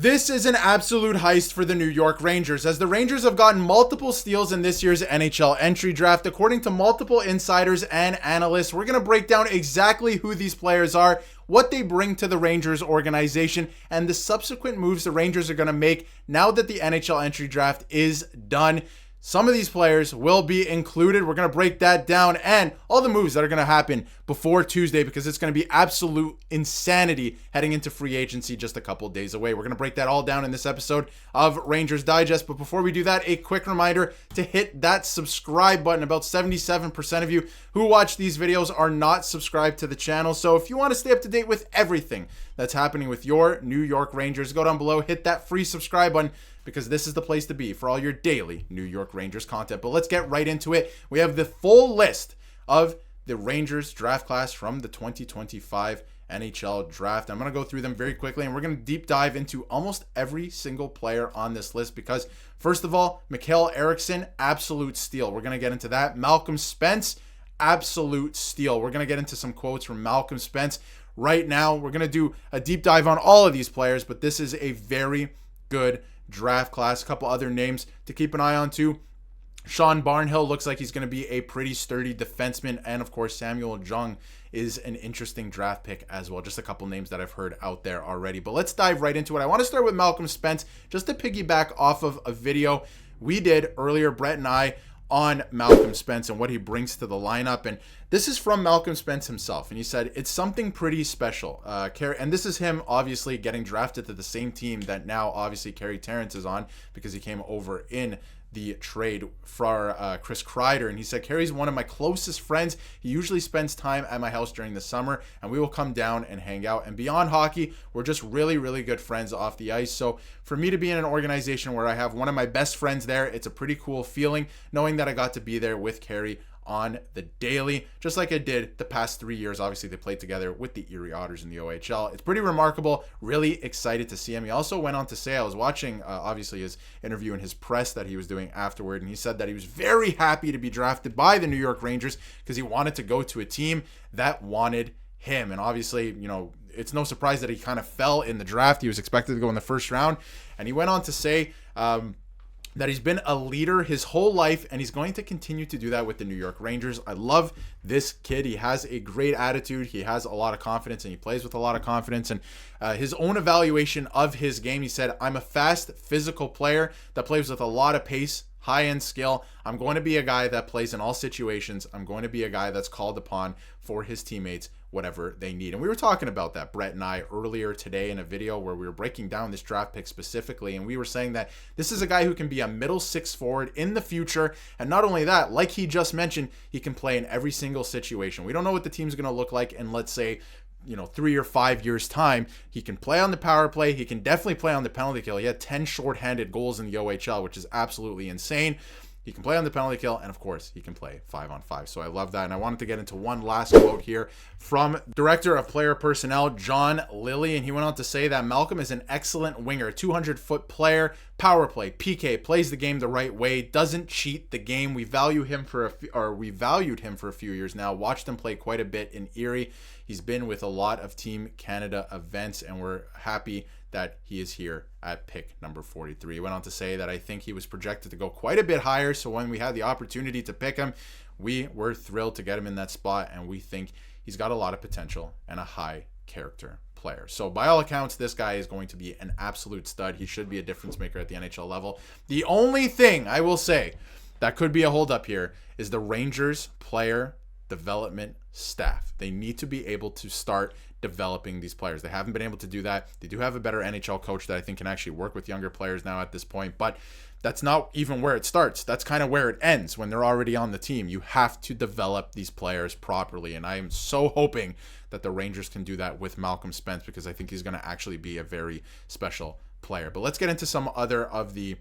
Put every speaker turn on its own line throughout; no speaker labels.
This is an absolute heist for the New York Rangers, as the Rangers have gotten multiple steals in this year's NHL entry draft. According to multiple insiders and analysts, we're going to break down exactly who these players are, what they bring to the Rangers organization, and the subsequent moves the Rangers are going to make now that the NHL entry draft is done. Some of these players will be included. We're going to break that down and all the moves that are going to happen before Tuesday, because it's going to be absolute insanity heading into free agency just a couple days away. We're going to break that all down in this episode of Rangers Digest. But before we do that, a quick reminder to hit that subscribe button. About 77% of you who watch these videos are not subscribed to the channel. So if you want to stay up to date with everything that's happening with your New York Rangers, go down below, hit that free subscribe button, because this is the place to be for all your daily New York Rangers content. But let's get right into it. We have the full list of the Rangers draft class from the 2025 NHL draft. I'm going to go through them very quickly, and we're going to deep dive into almost every single player on this list because, first of all, Mikael Eriksson, absolute steal. We're going to get into that. Malcolm Spence, absolute steal. We're going to get into some quotes from Malcolm Spence right now. We're going to do a deep dive on all of these players, but this is a very good draft class. A couple other names to keep an eye on too. Sean Barnhill looks like he's going to be a pretty sturdy defenseman, and of course Samuel Jung is an interesting draft pick as well. Just a couple names that I've heard out there already, but let's dive right into it. I want to start with Malcolm Spence, just to piggyback off of a video we did earlier, Brett and I, on Malcolm Spence and what he brings to the lineup. And this is from Malcolm Spence himself, and he said it's something pretty special. And this is him obviously getting drafted to the same team that now obviously Carey Terrence is on, because he came over in the trade for Chris Kreider. And he said, Carey's one of my closest friends. He usually spends time at my house during the summer, and we will come down and hang out. And beyond hockey, we're just really, really good friends off the ice. So for me to be in an organization where I have one of my best friends there, it's a pretty cool feeling knowing that I got to be there with Carey on the daily, just like I did the past 3 years. Obviously, they played together with the Erie Otters in the OHL. It's pretty remarkable. Really excited to see him. He also went on to say, I was watching obviously his interview and his press that he was doing afterward, and he said that he was very happy to be drafted by the New York Rangers because he wanted to go to a team that wanted him. And obviously, you know, it's no surprise that he kind of fell in the draft. He was expected to go in the first round, and he went on to say that he's been a leader his whole life, and he's going to continue to do that with the New York Rangers. I love this kid. He has a great attitude. He has a lot of confidence, and he plays with a lot of confidence. And his own evaluation of his game, he said, I'm a fast, physical player that plays with a lot of pace, high-end skill. I'm going to be a guy that plays in all situations. I'm going to be a guy that's called upon for his teammates, whatever they need. And we were talking about that, Brett and I, earlier today in a video where we were breaking down this draft pick specifically, and we were saying that this is a guy who can be a middle six forward in the future. And not only that, like he just mentioned, he can play in every single situation. We don't know what the team's going to look like in, let's say, 3 or 5 years time. He can play on the power play. He can definitely play on the penalty kill. He had 10 shorthanded goals in the OHL, which is absolutely insane. He can play on the penalty kill, and of course, he can play 5-on-5. So I love that. And I wanted to get into one last quote here from Director of Player Personnel, John Lilly. And he went on to say that Malcolm is an excellent winger, 200-foot player, power play, PK, plays the game the right way, doesn't cheat the game. We valued him for a few years now. Watched him play quite a bit in Erie. He's been with a lot of Team Canada events, and we're happy that he is here at pick number 43. He went on to say that I think he was projected to go quite a bit higher, so when we had the opportunity to pick him, we were thrilled to get him in that spot, and we think he's got a lot of potential and a high character player. So by all accounts, this guy is going to be an absolute stud. He should be a difference maker at the NHL level. The only thing I will say that could be a holdup here is the Rangers player development staff. They need to be able to start developing these players. They haven't been able to do that. They do have a better NHL coach that I think can actually work with younger players now at this point, but that's not even where it starts. That's kind of where it ends when they're already on the team. You have to develop these players properly, and I am so hoping that the Rangers can do that with Malcolm Spence, because I think he's going to actually be a very special player. But let's get into some other of the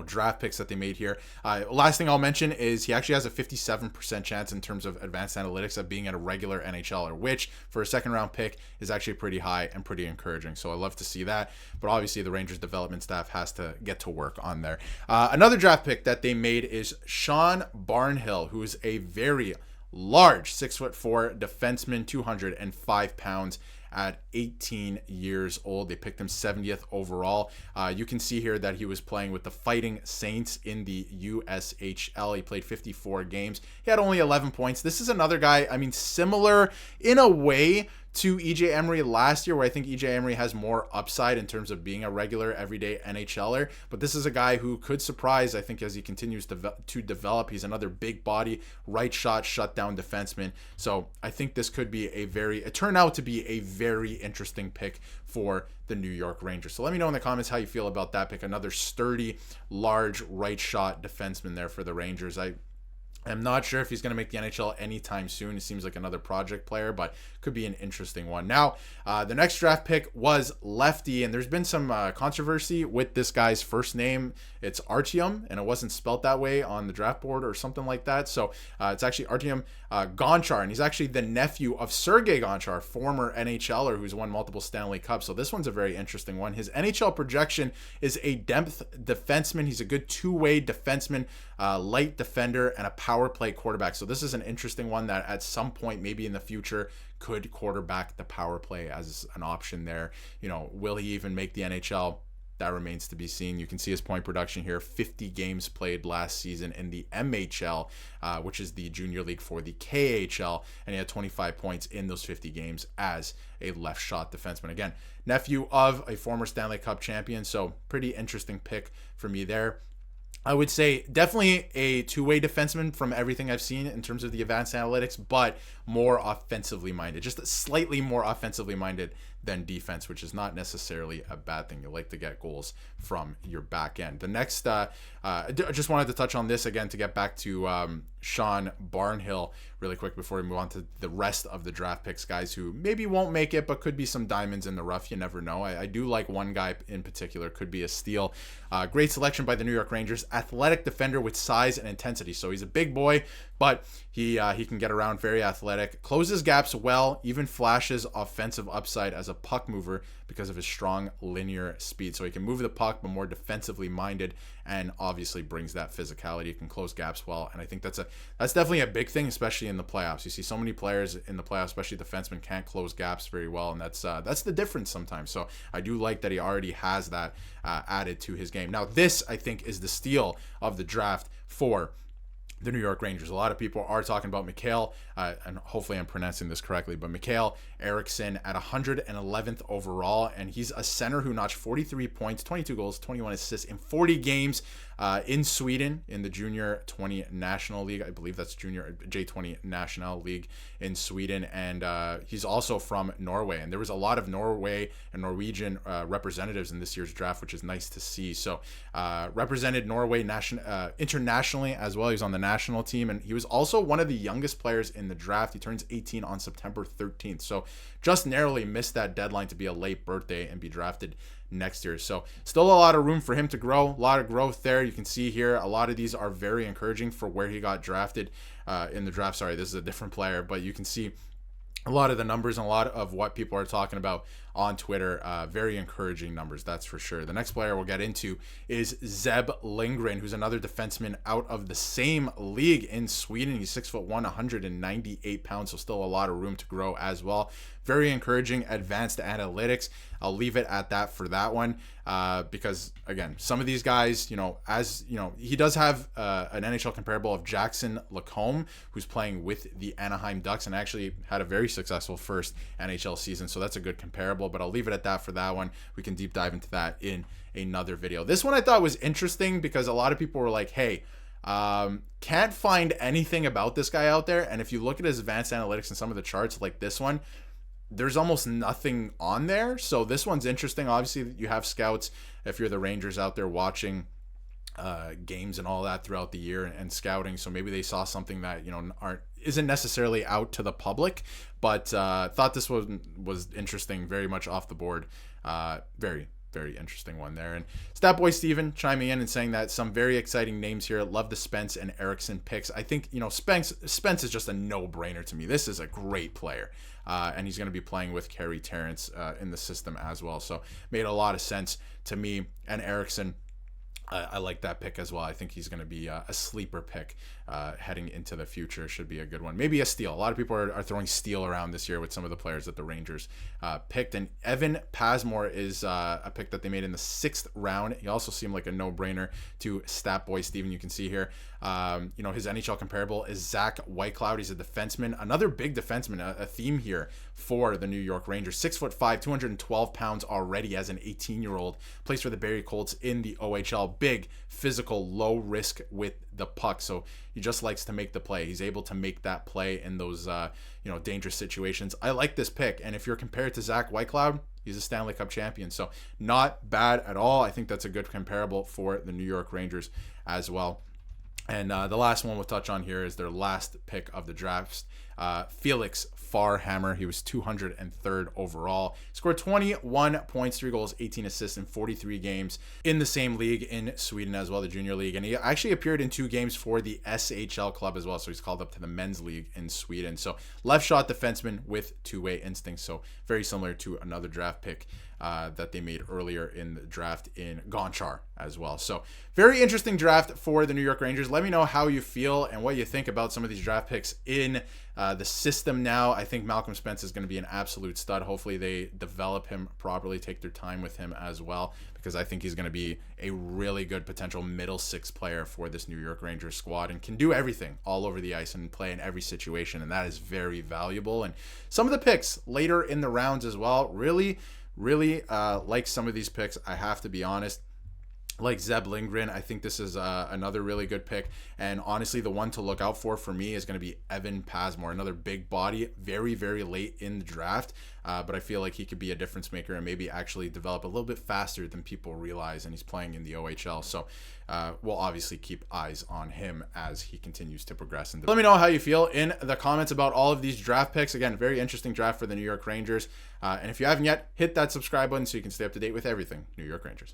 draft picks that they made here. Last thing I'll mention is he actually has a 57% chance in terms of advanced analytics of being at a regular NHLer, which for a second round pick is actually pretty high and pretty encouraging. So I love to see that. But obviously the Rangers development staff has to get to work on there. Another draft pick that they made is Sean Barnhill, who is a very large 6'4" defenseman, 205 pounds at 18 years old. They picked him 70th overall. You can see here that he was playing with the Fighting Saints in the USHL. He played 54 games. He had only 11 points. This is another guy, I mean, similar in a way to EJ Emery last year, where I think EJ Emery has more upside in terms of being a regular everyday NHLer. But this is a guy who could surprise, I think, as he continues to develop. He's another big body, right shot, shutdown defenseman. So I think this could be it turned out to be a very interesting pick for the New York Rangers. So let me know in the comments how you feel about that pick. Another sturdy, large right shot defenseman there for the Rangers. I'm not sure if he's going to make the NHL anytime soon. He seems like another project player, but could be an interesting one. Now, the next draft pick was lefty, and there's been some controversy with this guy's first name. It's Artem, and it wasn't spelt that way on the draft board or something like that. So it's actually Artem Gonchar, and he's actually the nephew of Sergei Gonchar, former NHLer who's won multiple Stanley Cups. So this one's a very interesting one. His NHL projection is a depth defenseman. He's a good two-way defenseman, light defender, and a power play quarterback. So this is an interesting one that at some point, maybe in the future, could quarterback the power play as an option there. You know, will he even make the NHL? That remains to be seen. You can see his point production here, 50 games played last season in the MHL, which is the junior league for the KHL, and he had 25 points in those 50 games as a left shot defenseman. Again, nephew of a former Stanley Cup champion, so pretty interesting pick for me there. I would say definitely a two-way defenseman from everything I've seen in terms of the advanced analytics, but more offensively minded, just slightly more offensively minded than defense, which is not necessarily a bad thing. You like to get goals from your back end. The next, I just wanted to touch on this again to get back to Sean Barnhill really quick before we move on to the rest of the draft picks, guys who maybe won't make it, but could be some diamonds in the rough. You never know. I do like one guy in particular, could be a steal. Great selection by the New York Rangers. Athletic defender with size and intensity. So he's a big boy, but he can get around, very athletic, closes gaps well, even flashes offensive upside as a puck mover because of his strong linear speed. So he can move the puck, but more defensively minded, and obviously brings that physicality. He can close gaps well, and I think that's definitely a big thing, especially in the playoffs. You see so many players in the playoffs, especially defensemen, can't close gaps very well, and that's the difference sometimes. So I do like that he already has that added to his game. Now, this, I think, is the steal of the draft for the New York Rangers. A lot of people are talking about Mikael, and hopefully I'm pronouncing this correctly, but Mikael Eriksson at 111th overall, and he's a center who notched 43 points, 22 goals, 21 assists in 40 games in Sweden in the Junior 20 National League. I believe that's Junior J20 National League in Sweden, and he's also from Norway, and there was a lot of Norway and Norwegian representatives in this year's draft, which is nice to see. So represented Norway internationally as well. He's on the national team, and he was also one of the youngest players in the draft. He turns 18 on September 13th, so just narrowly missed that deadline to be a late birthday and be drafted next year. So still a lot of room for him to grow, a lot of growth there. You can see here a lot of these are very encouraging for where he got drafted in the draft. Sorry, this is a different player, but you can see a lot of the numbers and a lot of what people are talking about on Twitter. Very encouraging numbers, that's for sure. The next player we'll get into is Zeb Lindgren, who's another defenseman out of the same league in Sweden. He's 6'1", 198 pounds, so still a lot of room to grow as well. Very encouraging advanced analytics. I'll leave it at that for that one because, again, some of these guys, he does have an NHL comparable of Jackson Lacombe, who's playing with the Anaheim Ducks and actually had a very successful first NHL season. So that's a good comparable, but I'll leave it at that for that one. We can deep dive into that in another video. This one I thought was interesting because a lot of people were like, hey, can't find anything about this guy out there. And if you look at his advanced analytics and some of the charts like this one, there's almost nothing on there. So this one's interesting. Obviously, you have scouts, if you're the Rangers out there watching games and all that throughout the year and scouting. So maybe they saw something that, isn't necessarily out to the public, but thought this was interesting, very much off the board. Very, very interesting one there. And Statboy Steven chiming in and saying that some very exciting names here. Love the Spence and Eriksson picks. I think, Spence is just a no-brainer to me. This is a great player. And he's going to be playing with Carey Terrence in the system as well. So made a lot of sense to me. And Eriksson, I like that pick as well. I think he's going to be a sleeper pick heading into the future. Should be a good one. Maybe a steal. A lot of people are throwing steal around this year with some of the players that the Rangers picked. And Evan Pasmore is a pick that they made in the 6th round. He also seemed like a no-brainer to Stat Boy Steven. You can see here, his NHL comparable is Zach Whitecloud. He's a defenseman, another big defenseman, a theme here for the New York Rangers. 6'5", 212 pounds already as an 18-year-old. Plays for the Barrie Colts in the OHL. Big, physical, low risk with the puck. So he just likes to make the play. He's able to make that play in those dangerous situations. I like this pick. And if you're compared to Zach Whitecloud, he's a Stanley Cup champion. So not bad at all. I think that's a good comparable for the New York Rangers as well. And the last one we'll touch on here is their last pick of the draft. Felix Farhammer. He was 203rd overall. Scored 21 points, 3 goals, 18 assists in 43 games in the same league in Sweden as well, the junior league. And he actually appeared in 2 games for the SHL club as well. So he's called up to the men's league in Sweden. So left shot defenseman with two-way instincts. So very similar to another draft pick that they made earlier in the draft in Gonchar as well. So very interesting draft for the New York Rangers. Let me know how you feel and what you think about some of these draft picks in the system now. I think Malcolm Spence is going to be an absolute stud. Hopefully they develop him properly, take their time with him as well, because I think he's going to be a really good potential middle 6 player for this New York Rangers squad and can do everything all over the ice and play in every situation. And that is very valuable. And some of the picks later in the rounds as well, really like some of these picks. I have to be honest. Like Zeb Lindgren, I think this is another really good pick. And honestly, the one to look out for me is going to be Evan Pasmore, another big body, very, very late in the draft. But I feel like he could be a difference maker and maybe actually develop a little bit faster than people realize. And he's playing in the OHL. So we'll obviously keep eyes on him as he continues to progress. Let me know how you feel in the comments about all of these draft picks. Again, very interesting draft for the New York Rangers. And if you haven't yet, hit that subscribe button so you can stay up to date with everything New York Rangers.